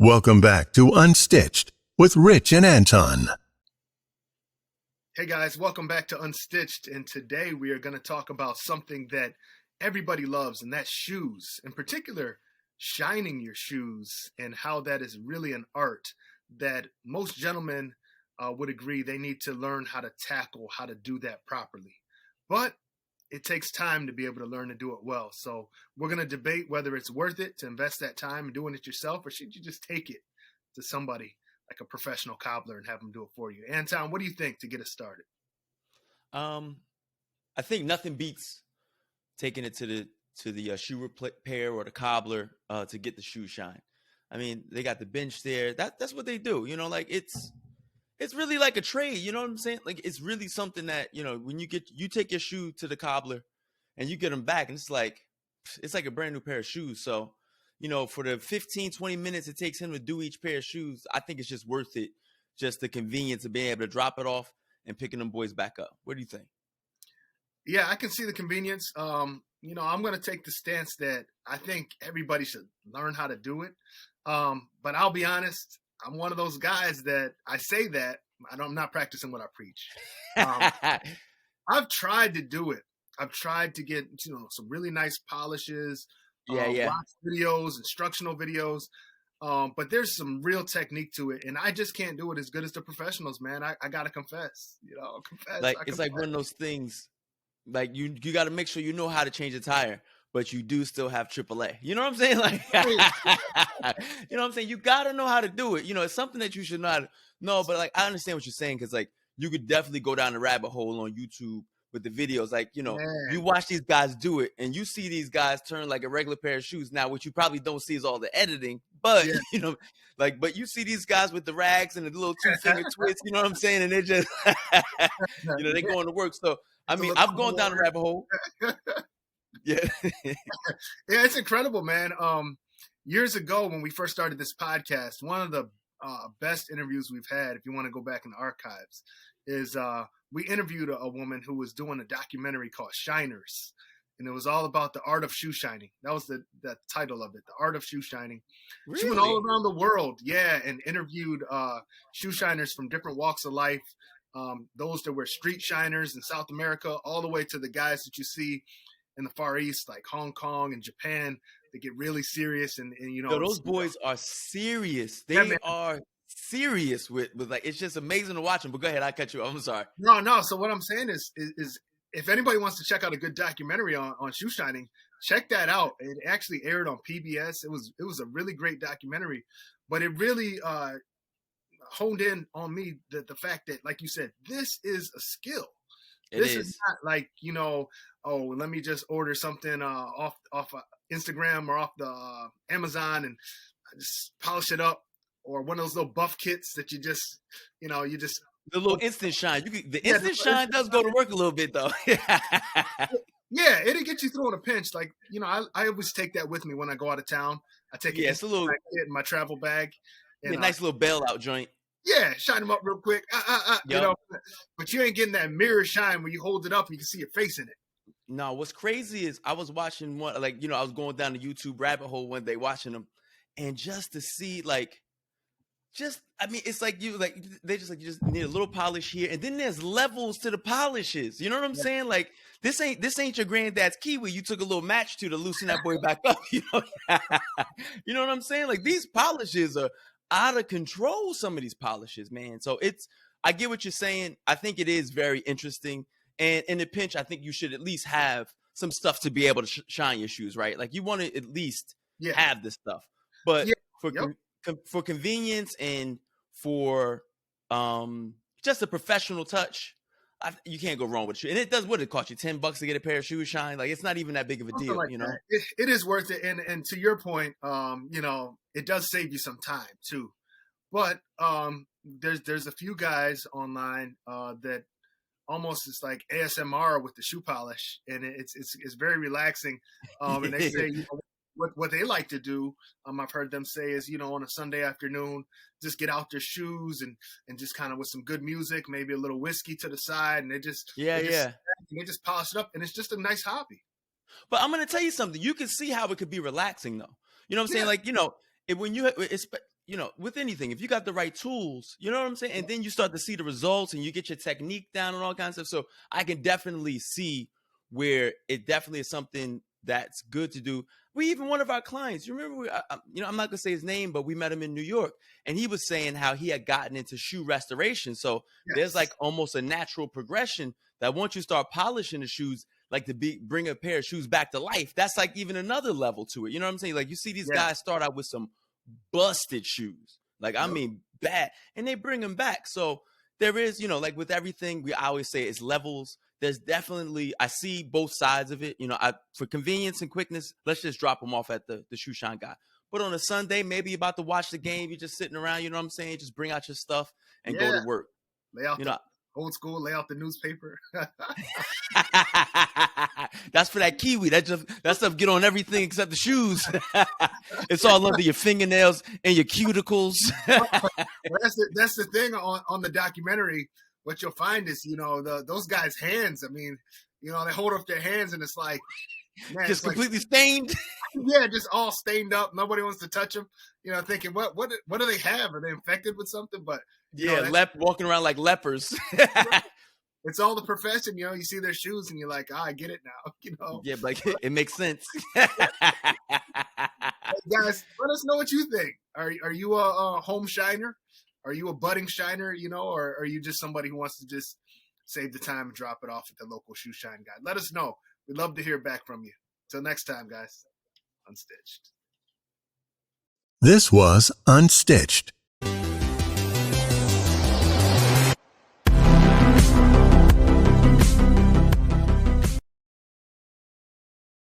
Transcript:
Welcome back to Unstitched with Rich and Anton. Hey guys, welcome back to Unstitched, and today we are going to talk about something that everybody loves, and that's shoes. In particular, shining your shoes, and how that is really an art that most gentlemen would agree they need to learn how to tackle, how to do that properly. But it takes time to be able to learn to do it well. So we're going to debate whether it's worth it to invest that time in doing it yourself, or should you just take it to somebody like a professional cobbler and have them do it for you. Anton, what do you think to get us started? I think nothing beats taking it to the shoe repair or the cobbler to get the shoe shine. I mean, they got the bench there. That's what they do. You know, like it's really like a trade. You know what I'm saying? Like it's really something that, you know, when you take your shoe to the cobbler and you get them back, and it's like a brand new pair of shoes. So, you know, for the 15, 20 minutes it takes him to do each pair of shoes, I think it's just worth it. Just the convenience of being able to drop it off and picking them boys back up. What do you think? Yeah, I can see the convenience. You know, I'm going to take the stance that I think everybody should learn how to do it. But I'll be honest, I'm one of those guys that I say that I'm not practicing what I preach. I've tried to do it. I've tried to get, you know, some really nice polishes, watch videos, instructional videos. But there's some real technique to it, and I just can't do it as good as the professionals, man. I gotta confess, you know, It's like one of those things, like you got to make sure you know how to change a tire, but you do still have AAA. You know what I'm saying? Like, you know what I'm saying? You got to know how to do it. You know, it's something that you should not know, but like, I understand what you're saying. Cause like, you could definitely go down the rabbit hole on YouTube with the videos. Like, you know, you watch these guys do it and you see these guys turn like a regular pair of shoes. Now, what you probably don't see is all the editing, but you know, like, but you see these guys with the rags and the little 2-finger twists, you know what I'm saying? And they're just, you know, they going to work. So, I mean, I've gone down the rabbit hole. Yeah. Yeah, it's incredible, man. Years ago when we first started this podcast, one of the best interviews we've had, if you want to go back in the archives, is we interviewed a woman who was doing a documentary called Shiners, and it was all about the art of shoe shining. That was the title of it, The Art of Shoe Shining. Really? She went all around the world, and interviewed shoe shiners from different walks of life, those that were street shiners in South America, all the way to the guys that you see in the Far East, like Hong Kong and Japan. They get really serious, and you know, those boys are serious. They are serious with like, it's just amazing to watch them. But go ahead, I cut you off. I'm sorry. No. So what I'm saying is if anybody wants to check out a good documentary on shoe shining, check that out. It actually aired on PBS. It was a really great documentary, but it really honed in on me the fact that, like you said, this is a skill. This is not like, you know, oh, let me just order something off Instagram or off the Amazon and just polish it up, or one of those little buff kits that you just, you know, the little instant shine. The instant shine does go to work a little bit though. Yeah, it'll get you through in a pinch. Like, you know, I always take that with me when I go out of town. I take it's a little in my travel bag. And, nice little bailout joint. Yeah, shine them up real quick. You know, but you ain't getting that mirror shine where you hold it up and you can see your face in it. No, what's crazy is I was watching one, like, you know, I was going down the YouTube rabbit hole one day watching them, and just to see, like, I mean, it's like you just need a little polish here, and then there's levels to the polishes. You know what I'm saying? Like, this ain't your granddad's kiwi you took a little match to loosen that boy back up. You know, you know what I'm saying? Like, these polishes are out of control. Some of these polishes, man. So I get what you're saying. I think it is very interesting. And in the pinch, I think you should at least have some stuff to be able to shine your shoes, right? Like, you want to at least have this stuff. But for convenience and for just a professional touch, you can't go wrong with it. And it does, what it cost you, $10 to get a pair of shoes shine? Like, it's not even that big of a deal, like, you know? It is worth it. And to your point, you know, it does save you some time too. But there's a few guys online that almost is like ASMR with the shoe polish, and it's very relaxing. And they say, you know, what they like to do, I've heard them say, is, you know, on a Sunday afternoon, just get out their shoes and just kind of with some good music, maybe a little whiskey to the side, and they just polish it up, and it's just a nice hobby. But I'm gonna tell you something. You can see how it could be relaxing though. You know what I'm saying? Like, you know, when you it's, you know, with anything, if you got the right tools, you know what I'm saying, and then you start to see the results and you get your technique down and all kinds of stuff. So I can definitely see where it definitely is something that's good to do. We even one of our clients, you remember, you know, I'm not gonna say his name, but we met him in New York, and he was saying how he had gotten into shoe restoration. So there's like almost a natural progression that once you start polishing the shoes, like bring a pair of shoes back to life, that's like even another level to it. You know what I'm saying? Like you see these guys start out with some busted shoes, like I mean bad, and they bring them back. So there is, you know, like with everything, I always say it's levels. There's definitely, I see both sides of it. You know, for convenience and quickness, let's just drop them off at the shoe shine guy. But on a Sunday, maybe you're about to watch the game, you're just sitting around, you know what I'm saying? Just bring out your stuff and go to work. Lay out old school, lay out the newspaper. That's for that kiwi. That stuff get on everything except the shoes. It's all under your fingernails and your cuticles. That's the thing on the documentary. What you'll find is, you know, those guys' hands. I mean, you know, they hold up their hands and it's like, man, just completely stained. Yeah, just all stained up. Nobody wants to touch them. You know, thinking, what do they have? Are they infected with something? But walking around like lepers. It's all the profession, you know. You see their shoes and you're like, I get it now, you know. Yeah, like it makes sense. Hey guys, let us know what you think. Are you a home shiner? Are you a budding shiner, you know, or are you just somebody who wants to just save the time and drop it off at the local shoe shine guy? Let us know. We'd love to hear back from you. Till next time, guys. Unstitched. This was Unstitched.